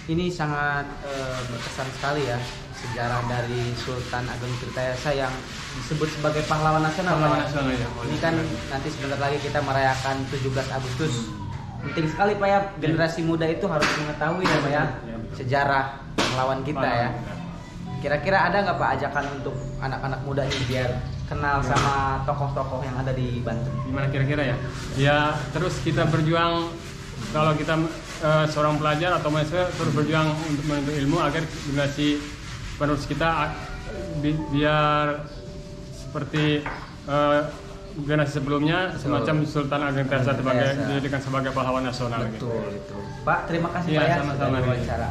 Ini sangat berkesan sekali ya, sejarah dari Sultan Ageng Tirtayasa yang disebut sebagai pahlawan nasional. Ya. Ini kan nanti sebentar lagi kita merayakan 17 Agustus. Penting sekali Pak ya, generasi muda itu harus mengetahui ya Pak ya, sejarah pahlawan kita ya. Kira-kira ada nggak Pak ajakan untuk anak-anak muda ini biar kenal sama tokoh-tokoh yang ada di Banten? Gimana kira-kira ya? Ya terus kita berjuang, kalau kita seorang pelajar atau mahasiswa terus berjuang untuk menuntut ilmu agar generasi penerus kita biar seperti generasi sebelumnya. Betul. Semacam Sultan Ageng Tirtayasa dijadikan sebagai pahlawan nasional. Betul, gitu. Itu Pak, terima kasih ya, Pak ya sama-sama sudah wawancara.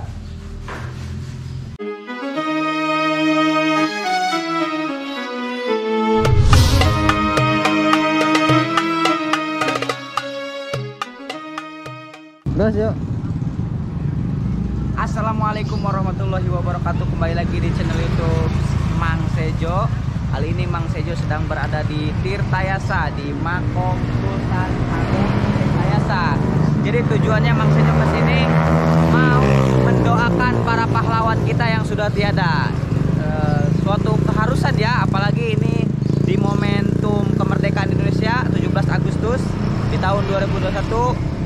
Terus yuk. Assalamualaikum warahmatullahi wabarakatuh. Kembali lagi di channel YouTube Mang Sejo. Kali ini Mang Sejo sedang berada di Tirtayasa, di Makom Sultan Ageng Tirtayasa. Jadi tujuannya Mang Sejo ke sini mau mendoakan para pahlawan kita yang sudah tiada. Suatu keharusan ya, apalagi ini di momentum kemerdekaan Indonesia 17 Agustus di tahun 2021.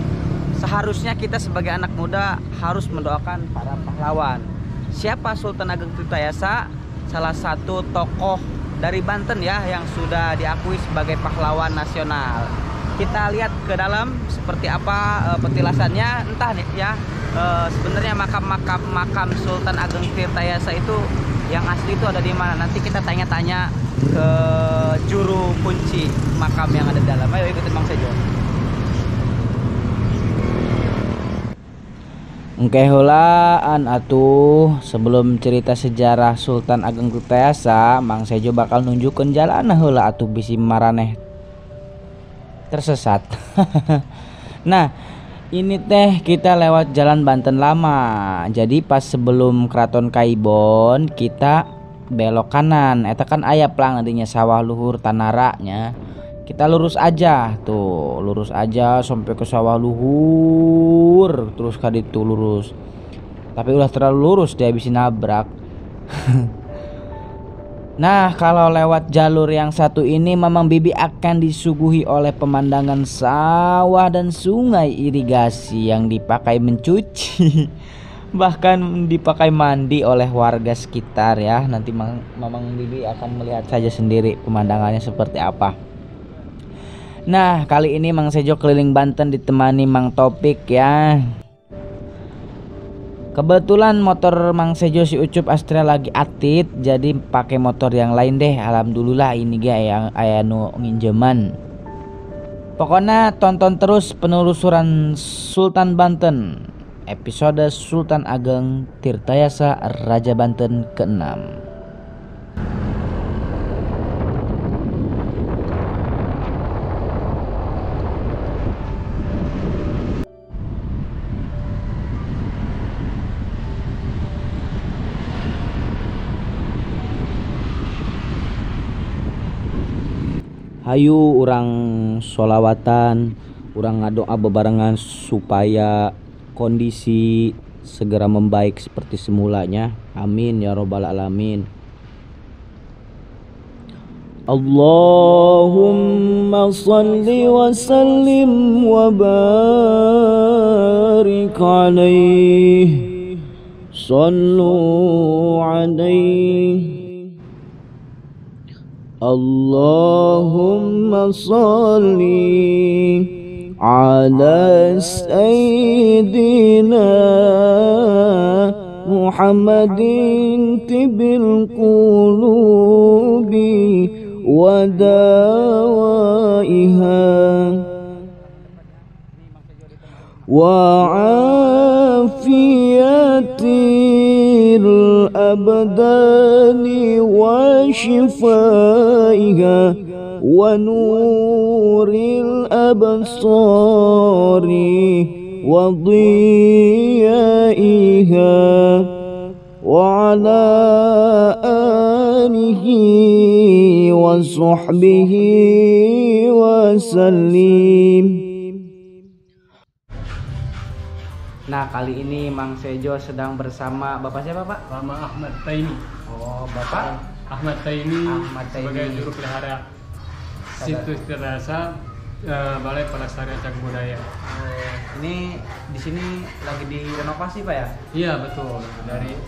Seharusnya kita sebagai anak muda harus mendoakan para pahlawan. Siapa Sultan Ageng Tirtayasa? Salah satu tokoh dari Banten ya yang sudah diakui sebagai pahlawan nasional. Kita lihat ke dalam seperti apa petilasannya. Entah nih ya, sebenarnya makam Sultan Ageng Tirtayasa itu yang asli itu ada di mana? Nanti kita tanya-tanya ke juru kunci makam yang ada di dalam. Ayo ikutin Mang Sejo. Oke helaan atuh, sebelum cerita sejarah Sultan Ageng Tirtayasa, Mang Sejo bakal nunjukin jalan heula atuh bisi maraneh tersesat. Nah, ini teh kita lewat jalan Banten Lama. Jadi pas sebelum Keraton Kaibon kita belok kanan. Eta kan aya plang nantinya sawah luhur Tanaranya. Kita lurus aja tuh, lurus aja sampai ke sawah luhur, terus kali itu lurus. Tapi udah terlalu lurus dia habis nabrak. Nah, kalau lewat jalur yang satu ini Mamang Bibi akan disuguhi oleh pemandangan sawah dan sungai irigasi yang dipakai mencuci. Bahkan dipakai mandi oleh warga sekitar ya. Nanti Mamang Bibi akan melihat saja sendiri pemandangannya seperti apa. Nah, kali ini Mang Sejo keliling Banten ditemani Mang Topik ya. Kebetulan motor Mang Sejo si Ucup Astrea lagi atit, jadi pakai motor yang lain deh. Alhamdulillah ini ga yang aya nu nginjeman. Pokoknya tonton terus penelusuran Sultan Banten, episode Sultan Ageng Tirtayasa Raja Banten ke-6. Hayu urang sholawatan, urang ngadoa bebarengan supaya kondisi segera membaik seperti semulanya. Amin ya robbal alamin. Allahumma salli wa sallim wa barik alaihi, sallu alaihi. Allahumma salli ala sayyidina Muhammadin tibil qulubi wa dawaiha wa afiyatil abdani wa shifaiha wa nuril absari wa dhiyaiha wa ala alihi wa sahbihi wa sallim. Nah, Nah, kali ini Mang Sejo sedang bersama Bapak siapa, Pak? Nama Ahmad Taimi. Oh, Bapak Ahmad Taimi Ahmad Taimi. sebagai juru pelihara situs Tirtayasa Balai Pelestarian Cagar Budaya. Ini di sini lagi direnovasi, Pak ya? Iya betul.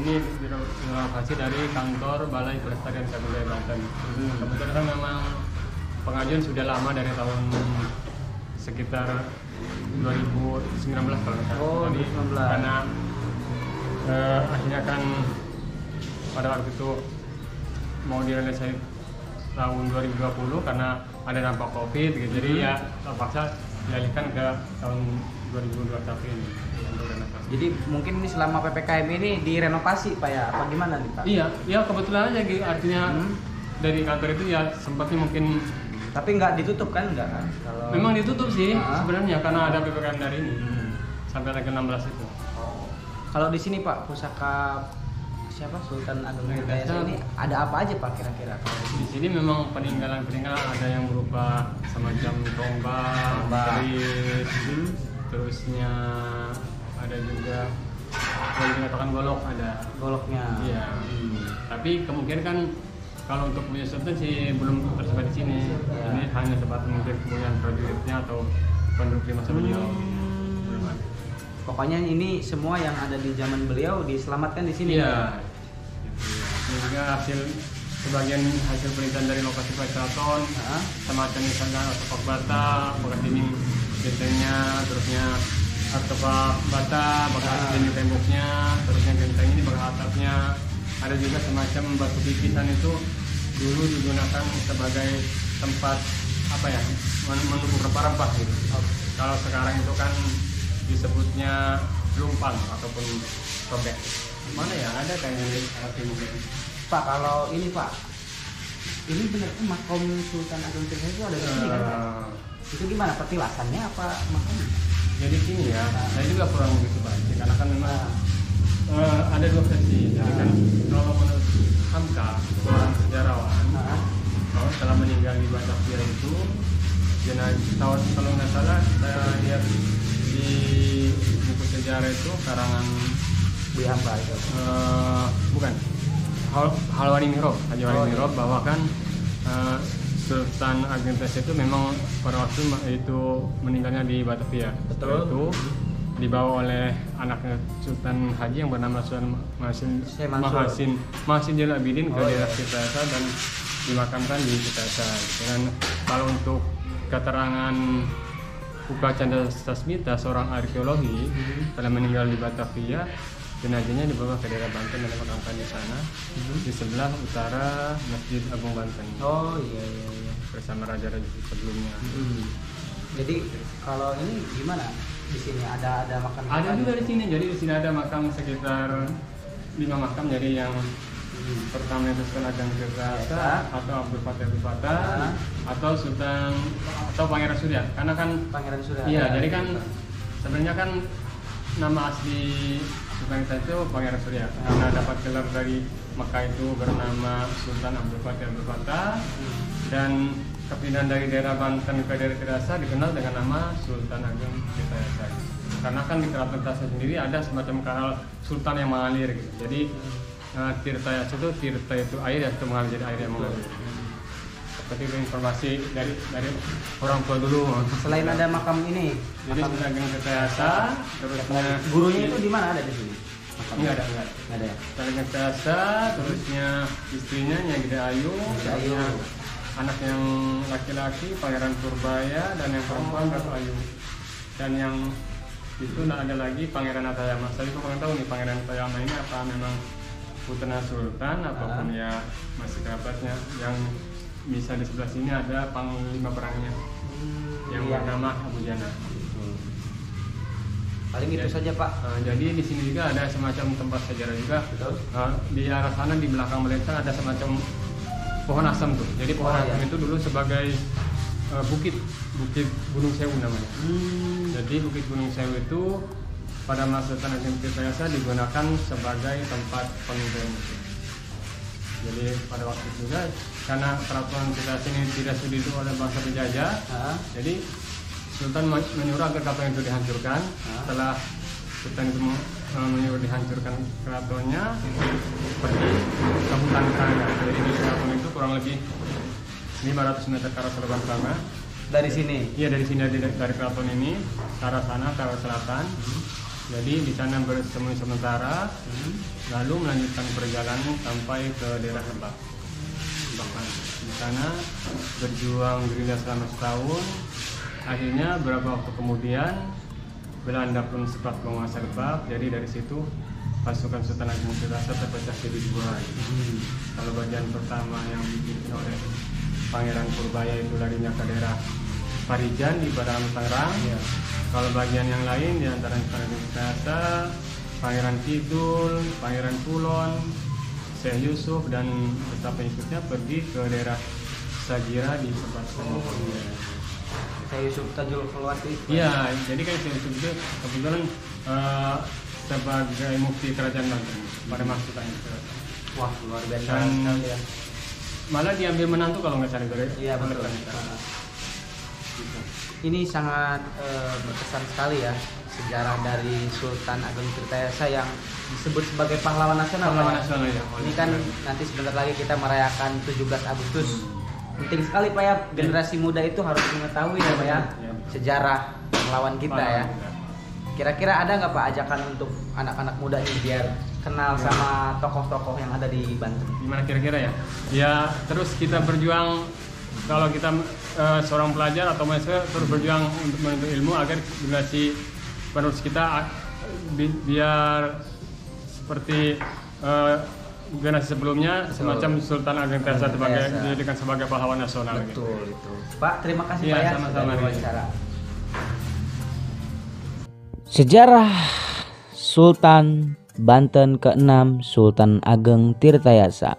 Ini direnovasi dari kantor Balai Pelestarian Cagar Budaya Banten. Kebetulan memang pengajuan sudah lama dari tahun sekitar 2019 kalau nggak salah. Oh, Jadi 2019. karena akhirnya kan pada waktu itu mau direalisasi tahun 2020 karena ada dampak COVID gitu. Jadi ya terpaksa dialihkan ke tahun 2021 ini untuk renovasi. Jadi mungkin ini selama PPKM ini direnovasi, Pak ya? Apa gimana nih, Pak? Iya, ya kebetulan aja gitu. Artinya dari kantor itu ya sempatnya mungkin Tapi nggak ditutup kan, nggak kan? Kalau memang ditutup sih Ah. sebenarnya karena ada PPKM dari ini sampai tanggal 16 itu. Kalau di sini, Pak, pusaka siapa Sultan Agung Tirtayasa ini ada apa aja, Pak, kira-kira? Di sini memang peninggalan-peninggalan ada yang berupa semacam tombak, keris, terusnya ada juga boleh dikatakan golok ada. Goloknya. Iya. Tapi kemungkinan kan kalau untuk punya sultan sih belum tersebar di sini. Ini hanya tempat mungkin kemudian prajuritnya atau penduduk di masa beliau. Belum ada. Pokoknya ini semua yang ada di zaman beliau diselamatkan di sini. Iya. Ini juga sebagian hasil penelitian dari lokasi Pak Keraton, semacam misalnya artefak bata, bekas dinding gentengnya, terusnya artefak bata, bekas dinding temboknya, terusnya genteng ini bekas atapnya. Ada juga semacam batu bikisan itu dulu digunakan sebagai tempat apa ya, menumpuk rempah-rempah gitu. Kalau sekarang itu kan disebutnya lumpang ataupun sobek. Mana ya ada kayaknya di arti mungkin. Pak, kalau ini, Pak, ini benar makom Sultan Agung Tirtayasa itu ada di sini kan, Pak? Itu gimana petilasannya apa makomnya? Jadi gini ya, saya juga kurang begitu pasti karena kan memang ada dua versi. Jadi kan kalau menurut Hamka, seorang sejarawan, kalau setelah meninggal di Batavia itu jenazah tahun kalau nggak salah saya lihat di buku sejarah itu karangan Beli hamba itu. bukan Halwani Mihrab, Haji Halwani Mihrab bahwa kan Sultan Agung Tirtayasa itu memang pada waktu itu meninggalnya di Batavia. Setelah itu dibawa oleh anaknya Sultan Haji yang bernama Sultan Mahasin Jalal Abidin ke daerah Tirtayasa dan dimakamkan di Tirtayasa. Dan kalau untuk keterangan Uka Chandra Sasmita, seorang arkeologi, telah meninggal di Batavia, jenazahnya dibawa ke daerah Banten dan dimakamkan di sana, di sebelah utara Masjid Agung Banten. Oh iya. Bersama raja-raja sebelumnya. Jadi kalau ini gimana? Di sini ada makam? Ada juga di sini. Jadi di sini ada makam sekitar 5 makam. Jadi yang pertama itu Sultan Agung Tirtayasa atau Abdul Fatah atau Sultan atau Pangeran Surya. Karena kan Pangeran Surya. iya, jadi kan sebenarnya kan nama asli Sultan itu Pangeran Surya. Karena dapat gelar dari Mekah itu bernama Sultan Abdul Fatah dan kepindahan dari daerah Banten ke daerah Tirtayasa dikenal dengan nama Sultan Agung Tirtayasa. Karena kan di Keraton Tirtayasa sendiri ada semacam kanal sultan yang mengalir gitu. Jadi Tirtayasa itu tirta itu air yang mengalir, jadi air yang mengalir. Seperti itu informasi dari orang tua dulu. Selain ada makam ini, Jadi Sultan Agung Tirtayasa, terusnya gurunya itu di mana ada di sini? Enggak ada. Nggak ada ya? Sultan Agung Tirtayasa, terusnya istrinya Nyai Gede Ayu, terusnya anak yang laki-laki Pangeran Purbaya dan yang perempuan Ratu Ayu. Dan yang itu ada lagi Pangeran Atayama. Saya juga pengen tahu nih Pangeran Atayama ini apa memang putra sultan ataupun ya masih kerabatnya. Yang bisa di sebelah sini ada panglima perangnya yang bernama Abu Jana. Paling itu saja, Pak. Jadi di sini juga ada semacam tempat sejarah juga. Betul. Di arah sana di belakang melintang ada semacam pohon asam tuh. Jadi pohon asam itu dulu sebagai bukit Gunung Sewu namanya. Jadi bukit Gunung Sewu itu pada masa Sultan Agung Tirtayasa digunakan sebagai tempat pengungsian. Jadi pada waktu itu juga karena peraturan Tirtayasa ini tidak sudi oleh bangsa penjajah, jadi Sultan menyuruh agar kapal itu dihancurkan. Setelah Sultan itu menyuruh dihancurkan keratonnya seperti kebutan tanah. Jadi di keraton itu kurang lebih 500 meter ke arah selatan sana. Dari sini. Iya, dari sini, dari keraton ini ke arah sana, ke arah selatan. Jadi di sana bersembunyi sementara, lalu melanjutkan perjalanan sampai ke daerah Lebak. Di sana berjuang gerilya selama setahun. Akhirnya beberapa waktu kemudian Belanda pun sempat menguasai Lebak. Jadi dari situ pasukan Sultan Agung Tirtayasa terpecah jadi dua. Kalau bagian pertama yang dipimpin oleh Pangeran Purbaya itu larinya ke daerah Parijan di Batam Tangerang. Kalau bagian yang lain di antara Sultan Agung Tirtayasa, Pangeran Kidul, Pangeran Kulon, Syekh Yusuf dan beberapa pengikutnya pergi ke daerah Sagira di sebelah Syekh Yusuf Tajul Kholwati. Iya, jadi kan Syekh Yusuf itu kebetulan sebagai mufti kerajaan Banten pada masa itu. Wah, luar biasa Dan sekali ya. malah diambil menantu kalau nggak salah dari. Iya, betul. Ini sangat berkesan sekali ya, sejarah dari Sultan Agung Tirtayasa yang disebut sebagai pahlawan nasional. Pahlawan nasional ya. Ini kan nanti sebentar lagi kita merayakan 17 Agustus. Penting sekali Pak ya, generasi muda itu harus mengetahui ya Pak ya, sejarah pahlawan kita ya. Kira-kira ada nggak Pak ajakan untuk anak-anak muda ini biar kenal sama tokoh-tokoh yang ada di Banten? Gimana kira-kira ya? Ya terus kita berjuang, kalau kita seorang pelajar atau mahasiswa terus berjuang untuk menuntut ilmu agar generasi penerus kita biar seperti generasi sebelumnya. Betul. Semacam Sultan Agung Tirtayasa dijadikan sebagai pahlawan nasional. Betul itu. Pak, terima kasih ya, Pak ya sama-sama sudah wawancara. Sejarah Sultan Banten ke-6 Sultan Ageng Tirtayasa.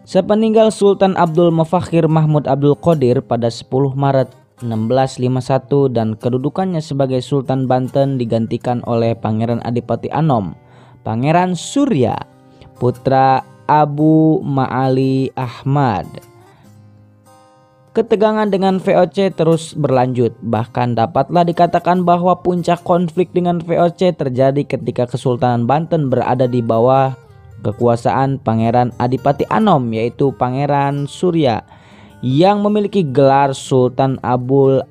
Sepeninggal Sultan Abdul Mufakhir Mahmud Abdul Qadir pada 10 Maret 1651 dan kedudukannya sebagai Sultan Banten digantikan oleh Pangeran Adipati Anom, Pangeran Surya, putra Abu Ma'ali Ahmad. Ketegangan dengan VOC terus berlanjut, bahkan dapatlah dikatakan bahwa puncak konflik dengan VOC terjadi ketika Kesultanan Banten berada di bawah kekuasaan Pangeran Adipati Anom, yaitu Pangeran Surya, yang memiliki gelar Sultan Abdul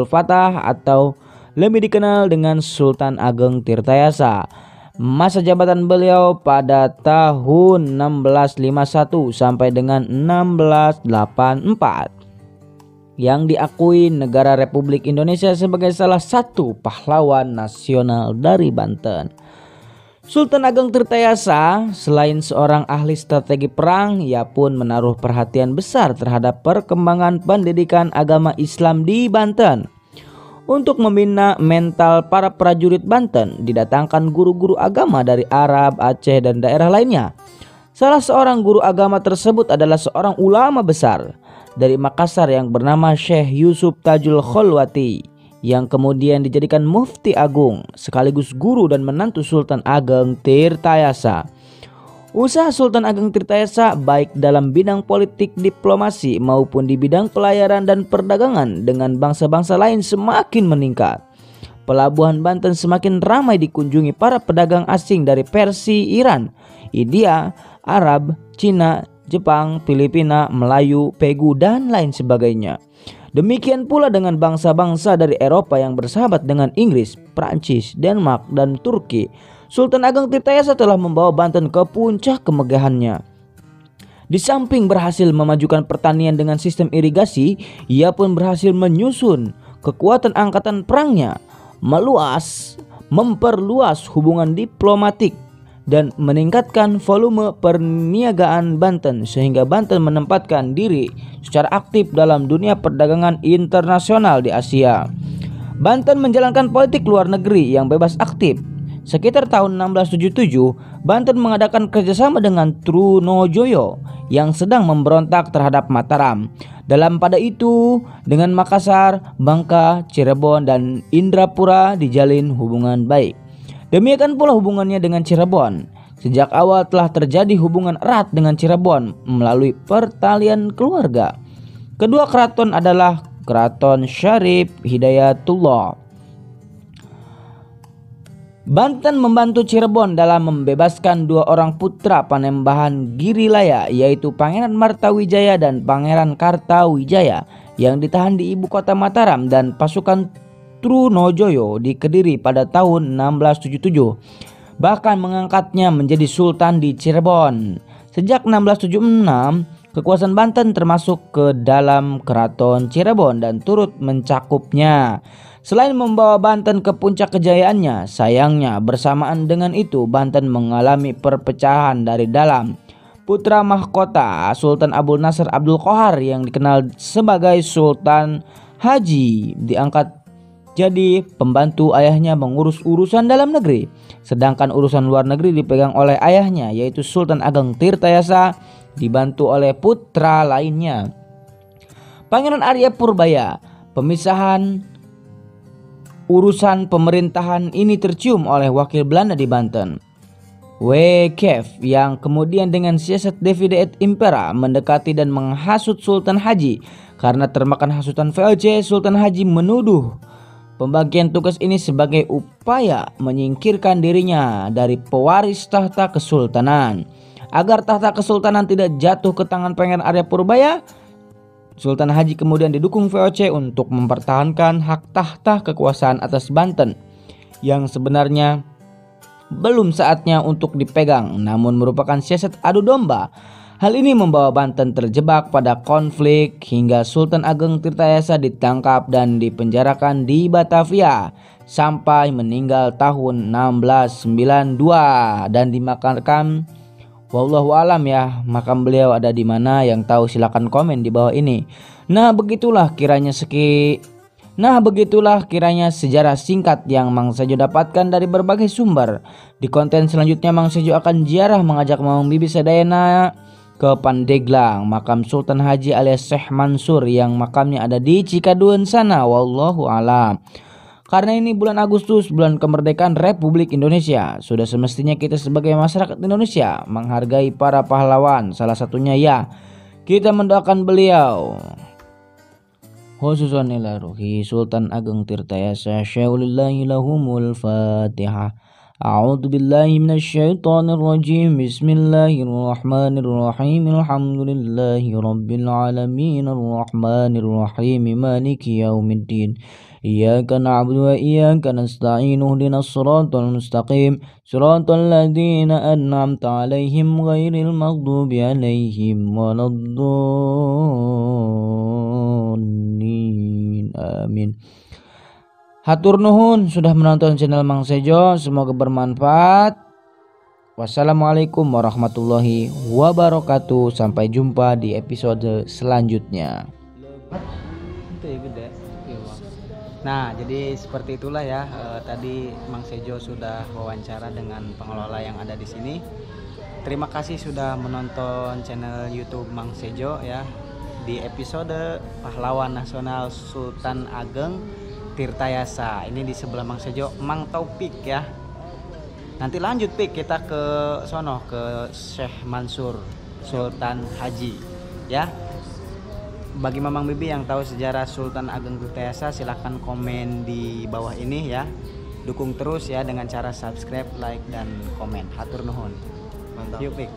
Fattah atau lebih dikenal dengan Sultan Ageng Tirtayasa. Masa jabatan beliau pada tahun 1651 sampai dengan 1684 yang diakui negara Republik Indonesia sebagai salah satu pahlawan nasional dari Banten. Sultan Ageng Tirtayasa selain seorang ahli strategi perang, ia pun menaruh perhatian besar terhadap perkembangan pendidikan agama Islam di Banten. Untuk membina mental para prajurit Banten, didatangkan guru-guru agama dari Arab, Aceh, dan daerah lainnya. Salah seorang guru agama tersebut adalah seorang ulama besar dari Makassar yang bernama Syekh Yusuf Tajul Kholwati, yang kemudian dijadikan mufti agung sekaligus guru dan menantu Sultan Ageng Tirtayasa. Usaha Sultan Ageng Tirtayasa baik dalam bidang politik, diplomasi maupun di bidang pelayaran dan perdagangan dengan bangsa-bangsa lain semakin meningkat. Pelabuhan Banten semakin ramai dikunjungi para pedagang asing dari Persia, Iran, India, Arab, Cina, Jepang, Filipina, Melayu, Pegu, dan lain sebagainya. Demikian pula dengan bangsa-bangsa dari Eropa yang bersahabat dengan Inggris, Prancis, Denmark, dan Turki. Sultan Ageng Tirtayasa telah membawa Banten ke puncak kemegahannya. Di samping berhasil memajukan pertanian dengan sistem irigasi, ia pun berhasil menyusun kekuatan angkatan perangnya, memperluas hubungan diplomatik, dan meningkatkan volume perniagaan Banten sehingga Banten menempatkan diri secara aktif dalam dunia perdagangan internasional di Asia. Banten menjalankan politik luar negeri yang bebas aktif. Sekitar tahun 1677, Banten mengadakan kerjasama dengan Trunojoyo yang sedang memberontak terhadap Mataram. Dalam pada itu, dengan Makassar, Bangka, Cirebon, dan Indrapura dijalin hubungan baik. Demikian pula hubungannya dengan Cirebon. Sejak awal telah terjadi hubungan erat dengan Cirebon melalui pertalian keluarga. Kedua keraton adalah Keraton Syarif Hidayatullah. Banten membantu Cirebon dalam membebaskan 2 orang putra Panembahan Girilaya, yaitu Pangeran Martawijaya dan Pangeran Kartawijaya yang ditahan di ibu kota Mataram dan pasukan Trunojoyo di Kediri pada tahun 1677. Bahkan mengangkatnya menjadi sultan di Cirebon. Sejak 1676, kekuasaan Banten termasuk ke dalam keraton Cirebon dan turut mencakupnya. Selain membawa Banten ke puncak kejayaannya, sayangnya bersamaan dengan itu Banten mengalami perpecahan dari dalam. Putra mahkota Sultan Abdul Nasir Abdul Qohar yang dikenal sebagai Sultan Haji diangkat jadi pembantu ayahnya mengurus urusan dalam negeri, sedangkan urusan luar negeri dipegang oleh ayahnya yaitu Sultan Ageng Tirtayasa dibantu oleh putra lainnya. Pangeran Arya Purbaya. Pemisahan urusan pemerintahan ini tercium oleh wakil Belanda di Banten, Wycliffe, yang kemudian dengan siasat divide et impera mendekati dan menghasut Sultan Haji. Karena termakan hasutan VOC, Sultan Haji menuduh pembagian tugas ini sebagai upaya menyingkirkan dirinya dari pewaris tahta kesultanan. Agar tahta kesultanan tidak jatuh ke tangan Pangeran Arya Purbaya, Sultan Haji kemudian didukung VOC untuk mempertahankan hak tahta kekuasaan atas Banten yang sebenarnya belum saatnya untuk dipegang, namun merupakan siasat adu domba. Hal ini membawa Banten terjebak pada konflik hingga Sultan Ageng Tirtayasa ditangkap dan dipenjarakan di Batavia sampai meninggal tahun 1692 dan dimakamkan. Wallahu alam ya, makam beliau ada di mana, yang tahu silakan komen di bawah ini. Nah begitulah kiranya sejarah singkat yang Mang Sejo dapatkan dari berbagai sumber. Di konten selanjutnya Mang Sejo akan ziarah mengajak Mamang Bibi Sadayana ke Pandeglang, makam Sultan Haji alias Syekh Mansur yang makamnya ada di Cikaduen sana. Wallahu alam. Karena ini bulan Agustus, bulan kemerdekaan Republik Indonesia, sudah semestinya kita sebagai masyarakat Indonesia menghargai para pahlawan. Salah satunya ya, kita mendoakan beliau. Khususan ila ruhi Sultan Ageng Tirtayasa syaulillahi lahumul Fatihah. A'udzu billahi minasyaitonir rajim. Bismillahirrahmanirrahim. Alhamdulillahi rabbil alamin arrahmanir rahim maliki yaumiddin. Iyyaka na'budu wa iyyaka nasta'in ihdinas siratal mustaqim siratal ladzina an'amta 'alaihim ghairil maghdubi 'alaihim waladdallin. Amin. Hatur nuhun sudah menonton channel Mang Sejo, semoga bermanfaat. Wassalamualaikum warahmatullahi wabarakatuh. Sampai jumpa di episode selanjutnya. Nah, jadi seperti itulah ya. Tadi Mang Sejo sudah wawancara dengan pengelola yang ada di sini. Terima kasih sudah menonton channel YouTube Mang Sejo ya. Di episode Pahlawan Nasional Sultan Ageng Tirtayasa. Ini di sebelah Mang Sejo, Mang Taufik ya. Nanti lanjut Pik, kita ke sono ke Syekh Mansur Sultan Haji ya. Bagi Mamang Bibi yang tahu sejarah Sultan Ageng Tirtayasa, silahkan komen di bawah ini ya. Dukung terus ya dengan cara subscribe, like, dan komen. Hatur nuhun. Mantap. Yuk Pik.